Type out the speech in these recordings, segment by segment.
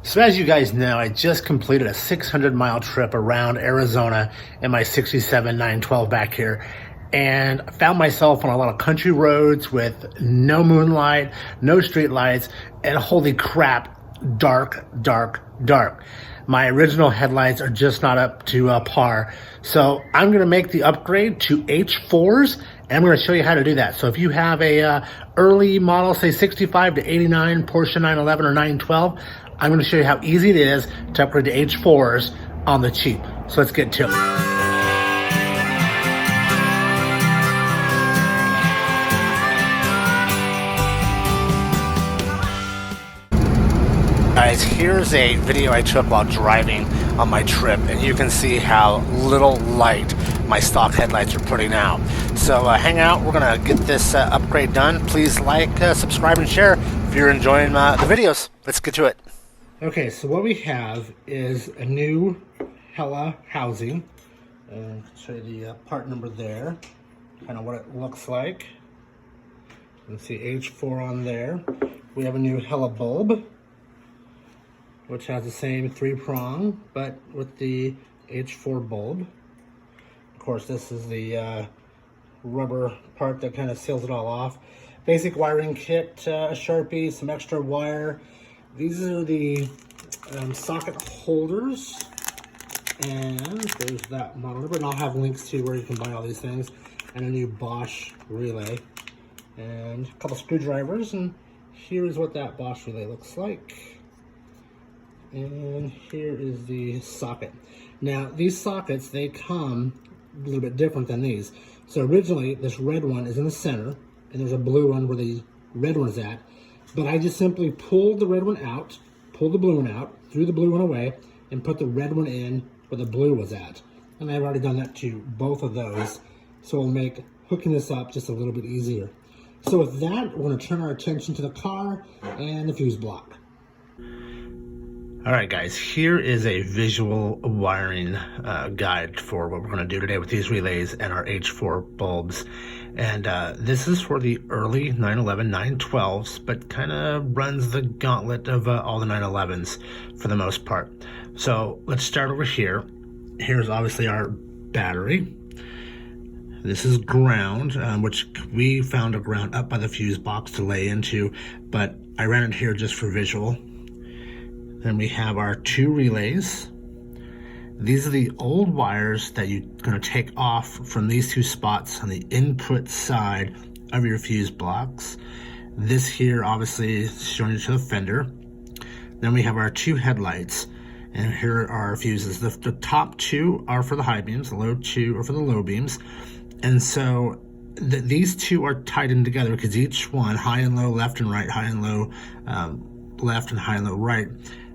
So as you guys know, I just completed a 600-mile trip around Arizona in my 67 912 back here. And I found myself on a lot of country roads with no moonlight, no street lights, and holy crap, dark, dark, dark. My original headlights are just not up to par. So I'm going to make the upgrade to H4s, and I'm going to show you how to do that. So if you have a early model, say 65 to 89 Porsche 911 or 912, I'm going to show you how easy it is to upgrade to H4s on the cheap. So let's get to it. Guys, here's a video I took while driving on my trip, and you can see how little light my stock headlights are putting out. So hang out, we're gonna get this upgrade done. Please like, subscribe, and share if you're enjoying the videos. Let's get to it. Okay, so what we have is a new Hella housing. I'll show you the part number there, kind of what it looks like. You can see H4 on there. We have a new Hella bulb, which has the same 3-prong, but with the H4 bulb. Of course, this is the rubber part that kind of seals it all off. Basic wiring kit, a Sharpie, some extra wire. These are the socket holders, and there's that model number, and I'll have links to where you can buy all these things, and a new Bosch relay, and a couple screwdrivers, and here's what that Bosch relay looks like. And here is the socket. Now, these sockets, they come a little bit different than these. So originally, this red one is in the center, and there's a blue one where the red one is at. But I just simply pulled the red one out, pulled the blue one out, threw the blue one away, and put the red one in where the blue was at. And I've already done that to both of those. So it'll make hooking this up just a little bit easier. So with that, we're going to turn our attention to the car and the fuse block. All right, guys, here is a visual wiring guide for what we're going to do today with these relays and our H4 bulbs. And this is for the early 911 912s, but kind of runs the gauntlet of all the 911s for the most part. So let's start over here. Here's obviously our battery. This is ground, which we found a ground up by the fuse box to lay into, but I ran it here just for visual. Then we have our 2 relays. These are the old wires that you're going to take off from these 2 spots on the input side of your fuse blocks. This here obviously is showing you to the fender. Then we have our 2 headlights, and here are our fuses. The top 2 are for the high beams, the low 2 are for the low beams. And so these 2 are tied in together because each one, high and low, left and right, high and low, left and high and low, right,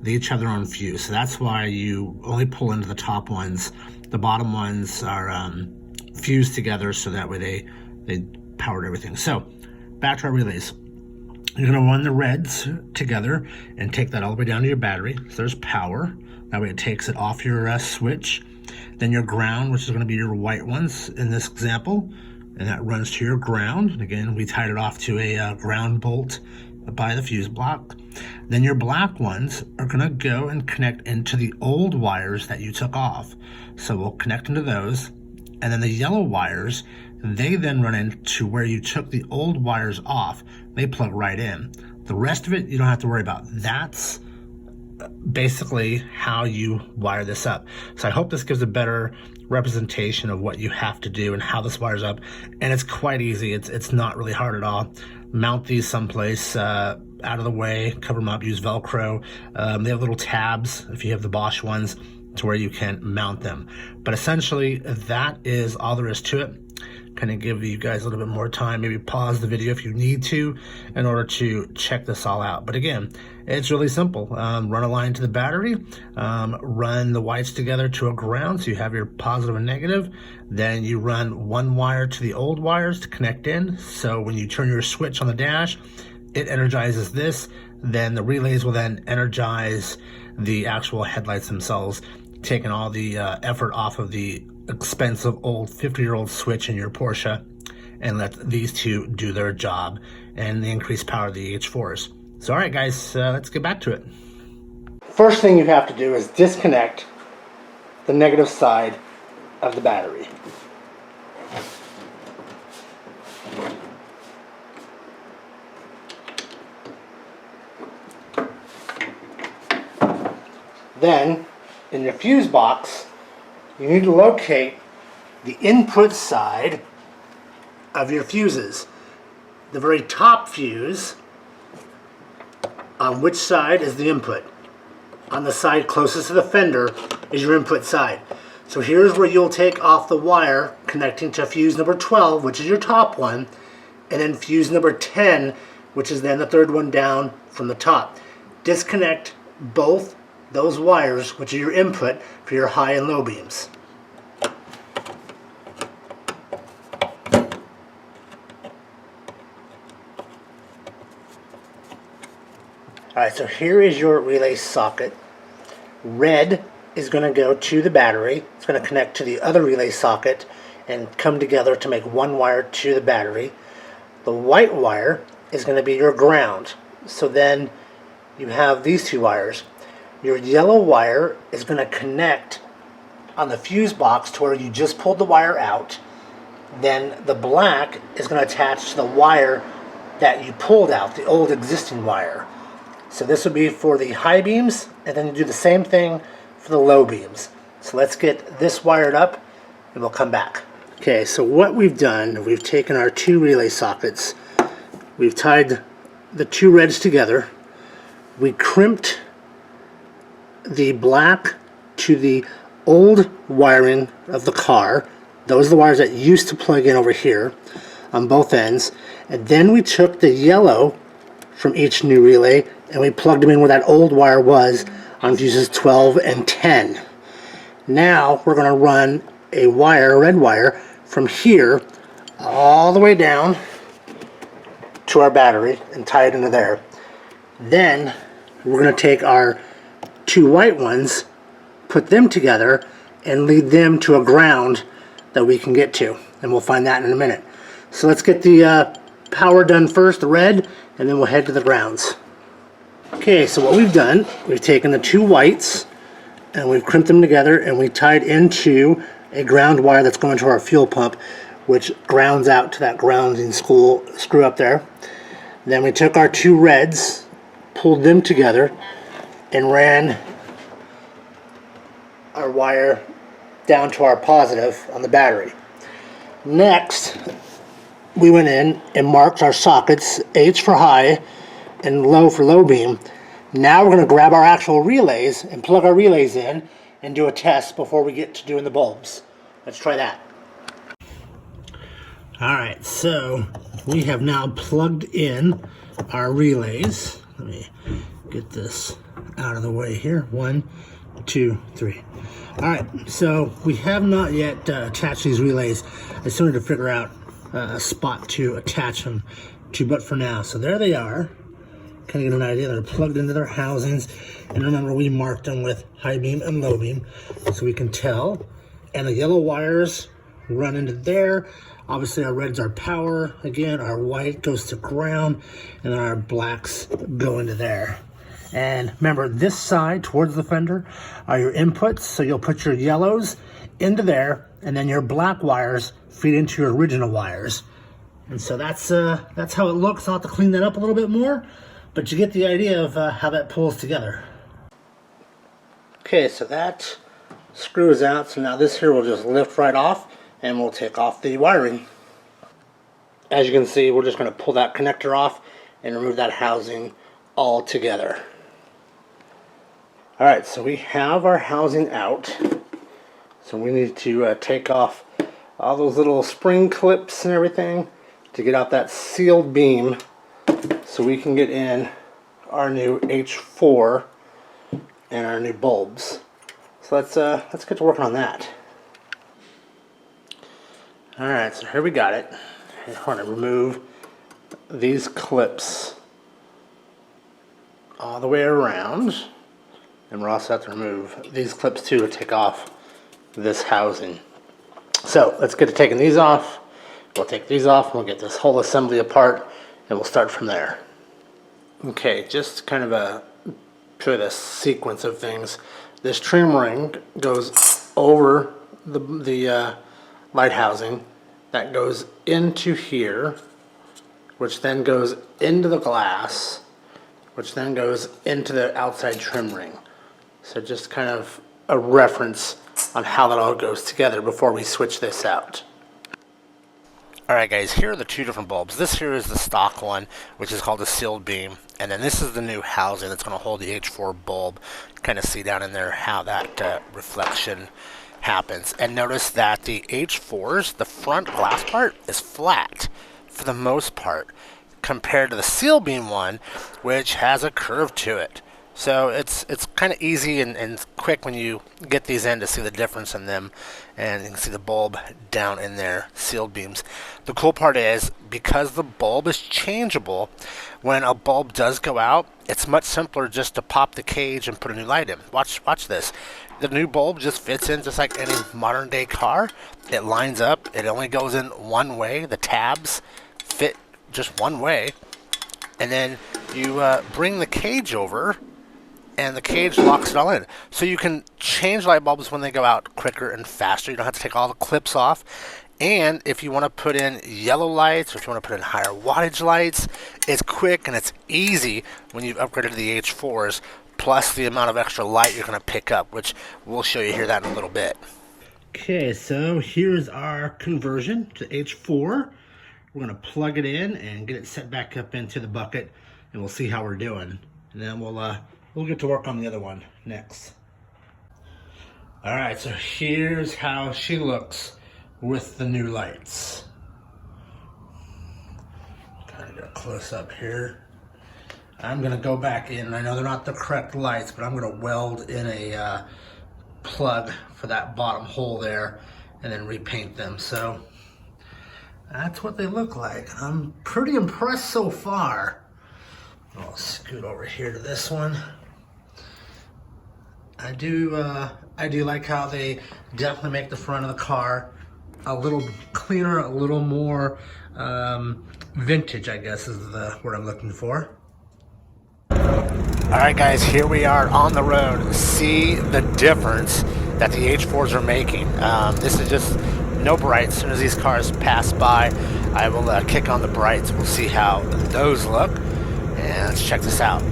they each have their own fuse. So that's why you only pull into the top ones. The bottom ones are fused together so that way they powered everything. So back to our relays. You're going to run the reds together and take that all the way down to your battery. So there's power. That way it takes it off your switch. Then your ground, which is going to be your white ones in this example, and that runs to your ground. And again, we tied it off to a ground bolt by the fuse block. Then your black ones are going to go and connect into the old wires that you took off. So we'll connect into those. And then the yellow wires, they then run into where you took the old wires off. They plug right in. The rest of it, you don't have to worry about. That's basically how you wire this up. So I hope this gives a better representation of what you have to do and how this wires up. And it's quite easy. It's not really hard at all. Mount these someplace out of the way, cover them up, use Velcro. They have little tabs if you have the Bosch ones to where you can mount them. But essentially, that is all there is to it. Kind of give you guys a little bit more time, maybe pause the video if you need to in order to check this all out. But again, it's really simple. Run a line to the battery, run the whites together to a ground so you have your positive and negative. Then you run one wire to the old wires to connect in. So when you turn your switch on the dash, it energizes this. Then the relays will then energize the actual headlights themselves, taking all the effort off of the expensive old 50-year-old switch in your Porsche, and let these 2 do their job and the increased power of the H4s. So all right guys, let's get back to it. First thing you have to do is disconnect the negative side of the battery. Then, in your fuse box, you need to locate the input side of your fuses. The very top fuse, on which side is the input. On the side closest to the fender is your input side. So here's where you'll take off the wire connecting to fuse number 12, which is your top one, and then fuse number 10, which is then the third one down from the top. Disconnect both those wires, which are your input for your high and low beams. Alright, so here is your relay socket. Red is going to go to the battery. It's going to connect to the other relay socket and come together to make one wire to the battery. The white wire is going to be your ground. So then you have these two wires. Your yellow wire is going to connect on the fuse box to where you just pulled the wire out. Then the black is going to attach to the wire that you pulled out, the old existing wire. So this would be for the high beams, and then you do the same thing for the low beams. So let's get this wired up and we'll come back. Okay, so what we've done, we've taken our two relay sockets, we've tied the two reds together, we crimped the black to the old wiring of the car. Those are the wires that used to plug in over here on both ends. And then we took the yellow from each new relay and we plugged them in where that old wire was on fuses 12 and 10. Now we're going to run a wire, a red wire, from here all the way down to our battery and tie it into there. Then we're going to take our two white ones, put them together, and lead them to a ground that we can get to. And we'll find that in a minute. So let's get the power done first, the red, and then we'll head to the grounds. Okay, so what we've done, we've taken the two whites and we've crimped them together and we tied into a ground wire that's going to our fuel pump, which grounds out to that grounding screw up there. Then we took our two reds, pulled them together, and ran our wire down to our positive on the battery. Next, we went in and marked our sockets, H for high and low for low beam. Now we're going to grab our actual relays and plug our relays in and do a test before we get to doing the bulbs. Let's try that. Alright, so we have now plugged in our relays. Let me get this out of the way here. 1, 2, 3. Alright, so we have not yet attached these relays. I still need to figure out a spot to attach them to, but for now. So there they are. Kind of get an idea. They're plugged into their housings. And remember, we marked them with high beam and low beam so we can tell. And the yellow wires run into there. Obviously, our reds are power. Again, our white goes to ground. And then our blacks go into there. And remember, this side towards the fender are your inputs. So you'll put your yellows into there. And then your black wires feed into your original wires. And so that's how it looks. I'll have to clean that up a little bit more. But you get the idea of how that pulls together. Okay, so that screws out. So now this here will just lift right off and we'll take off the wiring. As you can see, we're just going to pull that connector off and remove that housing all together. Alright, so we have our housing out. So we need to take off all those little spring clips and everything to get out that sealed beam so we can get in our new H4 and our new bulbs. So let's get to working on that. Alright, so here we got it. I want to remove these clips all the way around, and we'll also have to remove these clips too to take off this housing. So let's get to taking these off. We'll take these off and we'll get this whole assembly apart and we'll start from there. Okay, just kind of a show you the sequence of things. This trim ring goes over the light housing. That goes into here, which then goes into the glass, which then goes into the outside trim ring. So just kind of a reference on how that all goes together before we switch this out. Alright guys, here are the two different bulbs. This here is the stock one, which is called a sealed beam, and then this is the new housing that's going to hold the H4 bulb. Kind of see down in there how that reflection happens. And notice that the H4s, the front glass part, is flat for the most part, compared to the seal beam one, which has a curve to it. So it's kind of easy and quick when you get these in to see the difference in them, and you can see the bulb down in there, sealed beams. The cool part is, because the bulb is changeable, when a bulb does go out, it's much simpler just to pop the cage and put a new light in. Watch this. The new bulb just fits in just like any modern day car. It lines up. It only goes in one way. The tabs fit just one way. And then you bring the cage over, and the cage locks it all in. So you can change light bulbs when they go out quicker and faster. You don't have to take all the clips off. And if you want to put in yellow lights, or if you want to put in higher wattage lights, it's quick and it's easy when you've upgraded to the H4s, plus the amount of extra light you're going to pick up, which we'll show you here that in a little bit. Okay, so here's our conversion to H4. We're going to plug it in and get it set back up into the bucket, and we'll see how we're doing. And then we'll get to work on the other one next. All right, so here's how she looks with the new lights. Kind of get a close up here. I'm gonna go back in. I know they're not the correct lights, but I'm gonna weld in a plug for that bottom hole there and then repaint them. So that's what they look like. I'm pretty impressed so far. I'll scoot over here to this one. I do like how they definitely make the front of the car a little cleaner, a little more vintage, I guess is the word I'm looking for. Alright guys, here we are on the road. See the difference that the H4s are making. This is just no brights. As soon as these cars pass by, I will kick on the brights. We'll see how those look. And let's check this out.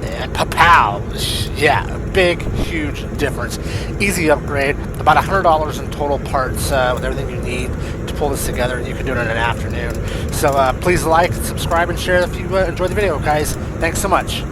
And pa-pow! Yeah, big, huge difference. Easy upgrade. About $100 in total parts with everything you need to pull this together, and you can do it in an afternoon. So please like, subscribe, and share if you enjoyed the video, guys. Thanks so much.